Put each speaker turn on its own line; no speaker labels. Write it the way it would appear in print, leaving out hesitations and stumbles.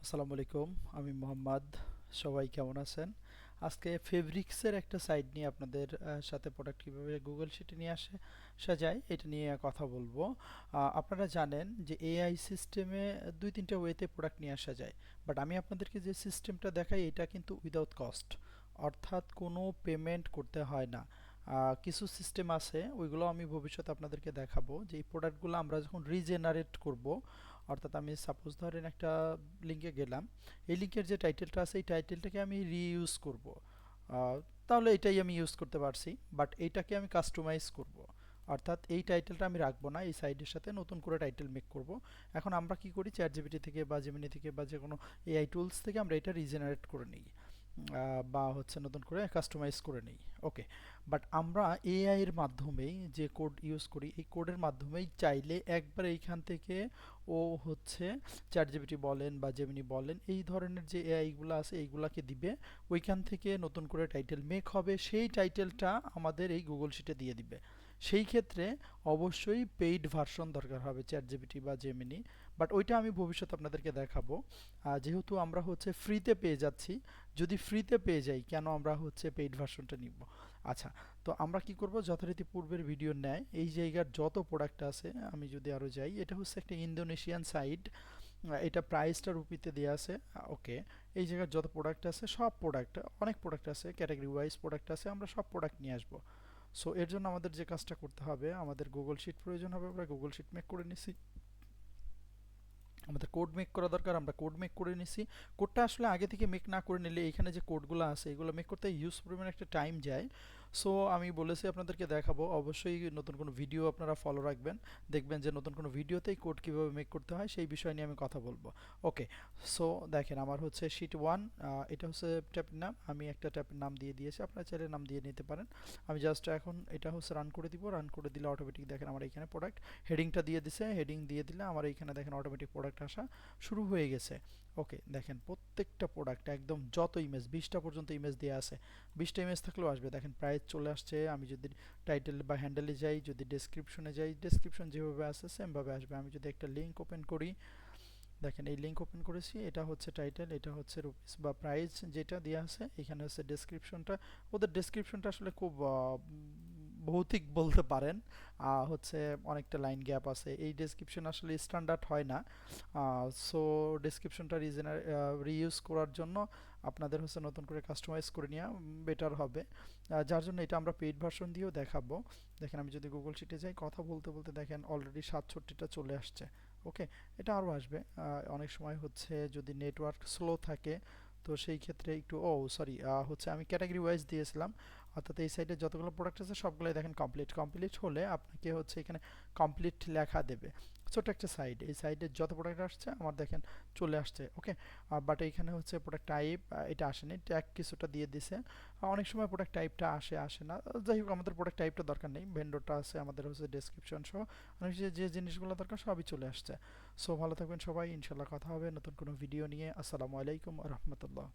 আসসালামু আলাইকুম। আমি মোহাম্মদ। সবাই কেমন আছেন? আজকে ফেব্রিক্সের একটা সাইট নিয়ে আপনাদের সাথে প্রোডাক্ট কীভাবে গুগল শিটে নিয়ে সাজায় এটা নিয়ে কথা বলবো। আপনারা জানেন যে এআই সিস্টেমে দুই তিনটা ওয়েতে প্রোডাক্ট নিয়ে আসা যায়, বাট আমি আপনাদেরকে যে সিস্টেমটা দেখাই এটা কিন্তু উইদাউট কস্ট, অর্থাৎ কোনো পেমেন্ট করতে হয় না। কিছু সিস্টেম আছে ওইগুলো আমি ভবিষ্যতে আপনাদেরকে দেখাবো, যে এই প্রোডাক্টগুলো আমরা যখন রিজেনারেট করব, অর্থাৎ আমি সাপোজ ধরেন একটা লিঙ্কে গেলাম, এই লিঙ্কের যে টাইটেলটা আছে এই টাইটেলটাকে আমি রিইউজ করব, আহ, তাহলে এটাই আমি ইউজ করতে পারছি। বাট এইটাকে আমি কাস্টমাইজ করব, অর্থাৎ এই টাইটেলটা আমি রাখবো না, এই সাইডের সাথে নতুন করে টাইটেল মেক করব। এখন আমরা কি করি, চ্যাট জিপিটি থেকে বা জেমিনি থেকে বা যে কোনো এআই টুলস থেকে আমরা এটা রিজেনারেট করে নিই, বা হচ্ছে নতুন করে কাস্টমাইজ করে নিই। ওকে, বাট আমরা এআই এর মাধ্যমেই যে কোড ইউজ করি, এই কোডের মাধ্যমেই চাইলে একবার এইখান থেকে ও হচ্ছে চ্যাটজিপিটি বলেন বা জেমিনি বলেন, এই ধরনের যে এআইগুলো আছে এইগুলাকে দিবে, ওইখান থেকে নতুন করে টাইটেল মেক হবে, সেই টাইটেলটা আমাদের এই গুগল শিটে দিয়ে দিবে। সেই ক্ষেত্রে অবশ্যই পেইড ভার্সন দরকার হবে চ্যাটজিপিটি বা জেমিনি, বাট ওইটা আমি ভবিষ্যতে আপনাদেরকে দেখাবো। যেহেতু আমরা হচ্ছে ফ্রিতে পেয়ে যাচ্ছি, যদি ফ্রিতে পেয়ে যাই কেন আমরা হচ্ছে পেইড ভার্সনটা নিব। আচ্ছা, তো আমরা কি করব, যথারীতি পূর্বের ভিডিওর ন্যায় এই জায়গার যত প্রোডাক্ট আছে, আমি যদি আরও যাই, এটা হচ্ছে একটা ইন্দোনেশিয়ান সাইট, এটা প্রাইসটা রুপিতে দেওয়া আছে। ওকে, এই জায়গার যত প্রোডাক্ট আছে সব প্রোডাক্ট, অনেক প্রোডাক্ট আছে, ক্যাটাগরি ওয়াইজ প্রোডাক্ট আছে, আমরা সব প্রোডাক্ট নিয়ে আসবো। সো এর জন্য আমাদের যে কাজটা করতে হবে, আমাদের গুগল শিট প্রয়োজন হবে, আমরা গুগল শিট মেক করে নিছি। আমাদের কোড মেক করা দরকার, আমরা কোড মেক করে নিছি। কোডটা আসলে আগে থেকে মেক না করে নিলে এখানে যে কোডগুলো আছে এগুলো মেক করতে ইউজ পরিমাণ একটা টাইম যায়। সো আমি বলেছি আপনাদেরকে দেখাবো, অবশ্যই নতুন কোনো ভিডিও আপনারা ফলো রাখবেন, দেখবেন যে নতুন কোনো ভিডিওতেই কোড কীভাবে মেক করতে হয় সেই বিষয় নিয়ে আমি কথা বলবো। ওকে, সো দেখেন আমার হচ্ছে শিট 1, এটা হচ্ছে ট্যাপের নাম, আমি একটা ট্যাপের নাম দিয়ে দিয়েছি, আপনারা চাইলে নাম দিয়ে নিতে পারেন। আমি জাস্ট এখন এটা হচ্ছে রান করে দিব, রান করে দিলে অটোমেটিক দেখেন আমার এখানে প্রোডাক্ট হেডিংটা দিয়ে দিছে, হেডিং দিয়ে দিলে আমার এইখানে দেখেন অটোমেটিক প্রোডাক্ট আসা শুরু হয়ে গেছে। ওকে, দেখেন প্রত্যেকটা প্রোডাক্ট একদম যত ইমেজ, 20টা পর্যন্ত ইমেজ দেওয়া আছে, 20টা ইমেজ থাকলেও আসবে। দেখেন প্রাইস চলে আসছে, আমি যদি টাইটেল বা হ্যান্ডেলে যাই, যদি ডেসক্রিপশনে যাই, ডেসক্রিপশন যেভাবে আছে সেমভাবে আসবে। আমি যদি একটা লিঙ্ক ওপেন করি, দেখেন এই লিঙ্ক ওপেন করেছি, এটা হচ্ছে টাইটেল, এটা হচ্ছে রুপিস বা প্রাইস যেটা দেওয়া আছে, এখানে হচ্ছে ডেসক্রিপশনটা। ওদের ডেসক্রিপশনটা আসলে খুব ভৌতিক বলতে পারেন, হচ্ছে অনেকটা লাইন গ্যাপ আছে, এই ডেসক্রিপশন আসলে স্ট্যান্ডার্ড হয় না। সো ডেসক্রিপশনটা রিইউজ করার জন্য আপনাদের হচ্ছে নতুন করে কাস্টমাইজ করে নেওয়া বেটার হবে, যার জন্য এটা আমরা পেইড ভার্সন দিয়েও দেখাবো। দেখেন আমি যদি গুগল শিটে যাই, কথা বলতে বলতে দেখেন অলরেডি 67টা চলে আসছে। ওকে, এটা আরও আসবে। অনেক সময় হচ্ছে যদি নেটওয়ার্ক স্লো থাকে, তো সেই ক্ষেত্রে একটু, ও সরি, হচ্ছে আমি ক্যাটাগরি ওয়াইজ দিয়েছিলাম, অর্থাৎ এই সাইডে যতগুলো প্রোডাক্ট আছে সবগুলোই দেখেন কমপ্লিট, কমপ্লিট হলে আপনাকে হচ্ছে এখানে কমপ্লিট লেখা দেবে। ছোট একটা সাইড, এই সাইডে যত প্রোডাক্ট আসছে আমার দেখেন চলে আসছে। ওকে, বাট এইখানে হচ্ছে প্রোডাক্ট টাইপ এটা আসেনি, ট্যাগ কিছুটা দিয়ে দিছে। অনেক সময় প্রোডাক্ট টাইপটা আসে আসে না, যাই হোক আমাদের প্রোডাক্ট টাইপটা দরকার নেই, ভেন্ডরটা আছে, আমাদের হচ্ছে ডেসক্রিপশন সহ অনেক যে জিনিসগুলো দরকার সবই চলে আসছে। সো ভালো থাকবেন সবাই, ইনশাল্লাহ কথা হবে নতুন কোনো ভিডিও নিয়ে। আসসালামু আলাইকুম রহমতুল্লাহ।